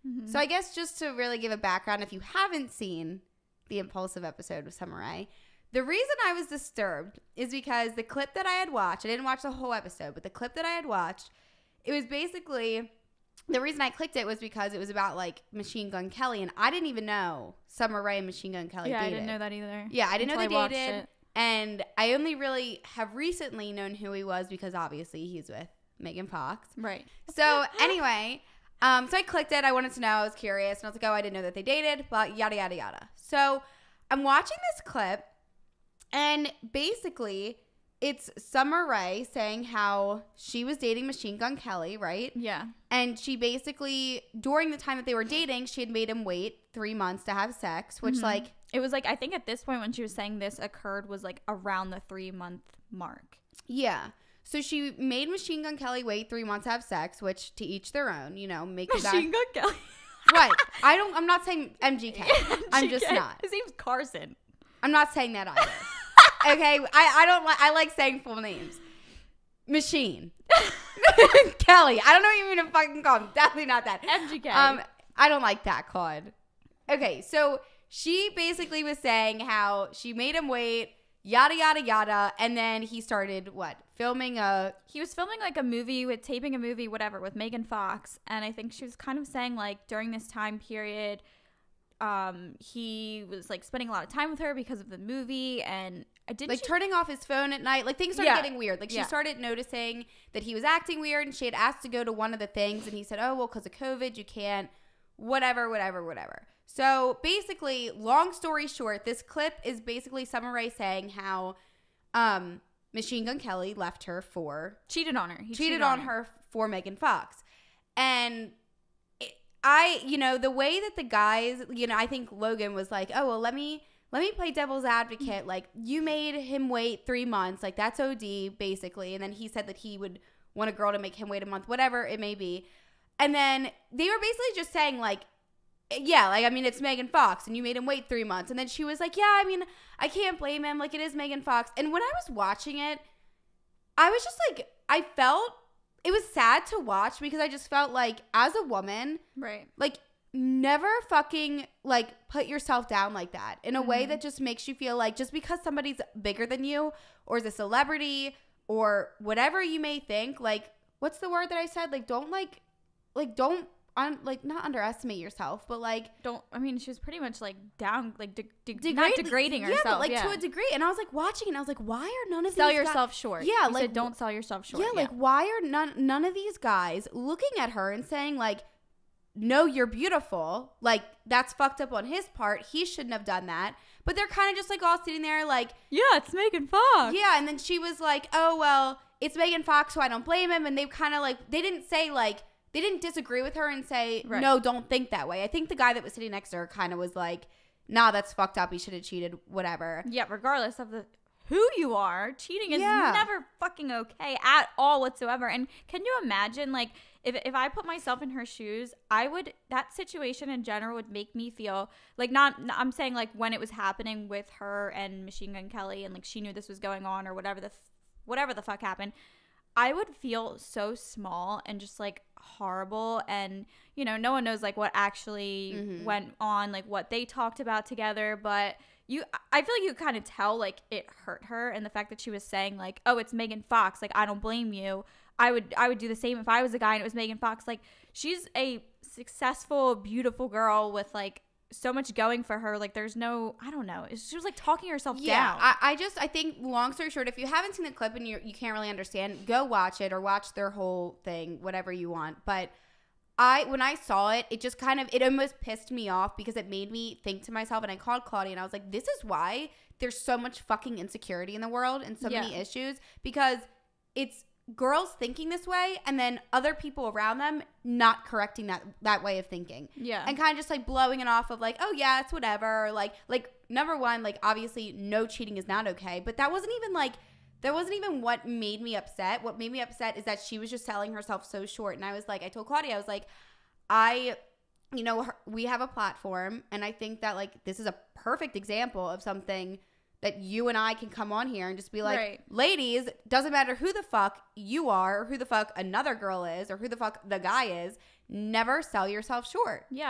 Mm-hmm. So I guess just to really give a background, if you haven't seen the Impulsive episode with Sommer, the reason I was disturbed is because the clip that I had watched, I didn't watch the whole episode, but the clip that I had watched, it was basically, the reason I clicked it was because it was about like Machine Gun Kelly, and I didn't even know Sommer and Machine Gun Kelly dated. I didn't know that either. Yeah, I didn't know they dated. It. And I only really have recently known who he was because obviously he's with Megan Fox. Right. So anyway, so I clicked it. I wanted to know. I was curious. And I was like, oh, I didn't know that they dated, but yada, yada, yada. So I'm watching this clip, and basically it's Sommer Ray saying how she was dating Machine Gun Kelly, right? Yeah. And she basically, during the time that they were dating, she had made him wait 3 months to have sex, which like... It was like, I think at this point when she was saying this occurred was like around the 3-month mark. Yeah. So she made Machine Gun Kelly wait 3 months to have sex, which to each their own, you know, make the guy... Machine Gun Kelly. Right. I'm not saying MGK. I'm just not. His name's Carson. I'm not saying that either. Okay? I like saying full names. Machine. Kelly. I don't know what you mean to fucking call him. Definitely not that. MGK. I don't like that, Claude. Okay, so... She basically was saying how she made him wait, yada, yada, yada, and then he started, filming a... He was filming, like, taping a movie, whatever, with Megan Fox, and I think she was kind of saying, like, during this time period, he was, like, spending a lot of time with her because of the movie, and... turning off his phone at night. Like, things started getting weird. Like, she started noticing that he was acting weird, and she had asked to go to one of the things, and he said, oh, well, because of COVID, you can't, whatever. So basically, long story short, this clip is basically Sommer Ray saying how Machine Gun Kelly left her for... Cheated on her. He cheated on her for Megan Fox. And the way that the guys, I think Logan was like, oh, well, let me play devil's advocate. Like, you made him wait 3 months. Like, that's OD, basically. And then he said that he would want a girl to make him wait a month, whatever it may be. And then they were basically just saying, like, yeah, like, I mean, it's Megan Fox, and you made him wait 3 months. And then she was like, yeah, I mean, I can't blame him. Like, it is Megan Fox. And when I was watching it, I was just like, it was sad to watch because I just felt like, as a woman, right, like, never fucking, like, put yourself down like that in a way that just makes you feel like just because somebody's bigger than you or is a celebrity or whatever you may think, like, what's the word that I said? Like, don't, don't not underestimate yourself, but like she was pretty much like down, like not degrading herself, but like to a degree. And I was like watching and I was like, why are none of sell these yourself short? Yeah, you like said, don't sell yourself short. Yeah, like why are none of these guys looking at her and saying like, no, you're beautiful. Like, that's fucked up on his part. He shouldn't have done that. But they're kind of just like all sitting there like, yeah, it's Megan Fox. Yeah, and then she was like, oh well, it's Megan Fox, so I don't blame him. And they kind of like, they didn't say like, they didn't disagree with her and say, no, don't think that way. I think the guy that was sitting next to her kind of was like, nah, that's fucked up. He should have cheated, whatever. Yeah, regardless of who you are, cheating is never fucking okay at all whatsoever. And can you imagine, like, if I put myself in her shoes, that situation in general would make me feel like I'm saying like when it was happening with her and Machine Gun Kelly and like she knew this was going on or whatever the fuck happened. I would feel so small and just like horrible, and no one knows like what actually went on, like what they talked about together, but I feel like you kind of tell like it hurt her, and the fact that she was saying like, oh, it's Megan Fox, like I don't blame you. I would do the same if I was a guy and it was Megan Fox. Like, she's a successful, beautiful girl with like so much going for her. Like, there's no, I don't know. She was like talking herself down. I think long story short, if you haven't seen the clip and you can't really understand, go watch it or watch their whole thing, whatever you want. But when I saw it, it just it almost pissed me off because it made me think to myself, and I called Claudia and I was like, this is why there's so much fucking insecurity in the world and so many issues, because it's girls thinking this way and then other people around them not correcting that way of thinking. Yeah. And kind of just like blowing it off of like, oh yeah, it's whatever. Like number one, like obviously no cheating is not okay, but that wasn't even what made me upset. What made me upset is that she was just selling herself so short. And I was like, I told Claudia, I was like, we have a platform, and I think that like this is a perfect example of something that you and I can come on here and just be like, ladies, doesn't matter who the fuck you are or who the fuck another girl is or who the fuck the guy is. never sell yourself short. Yeah.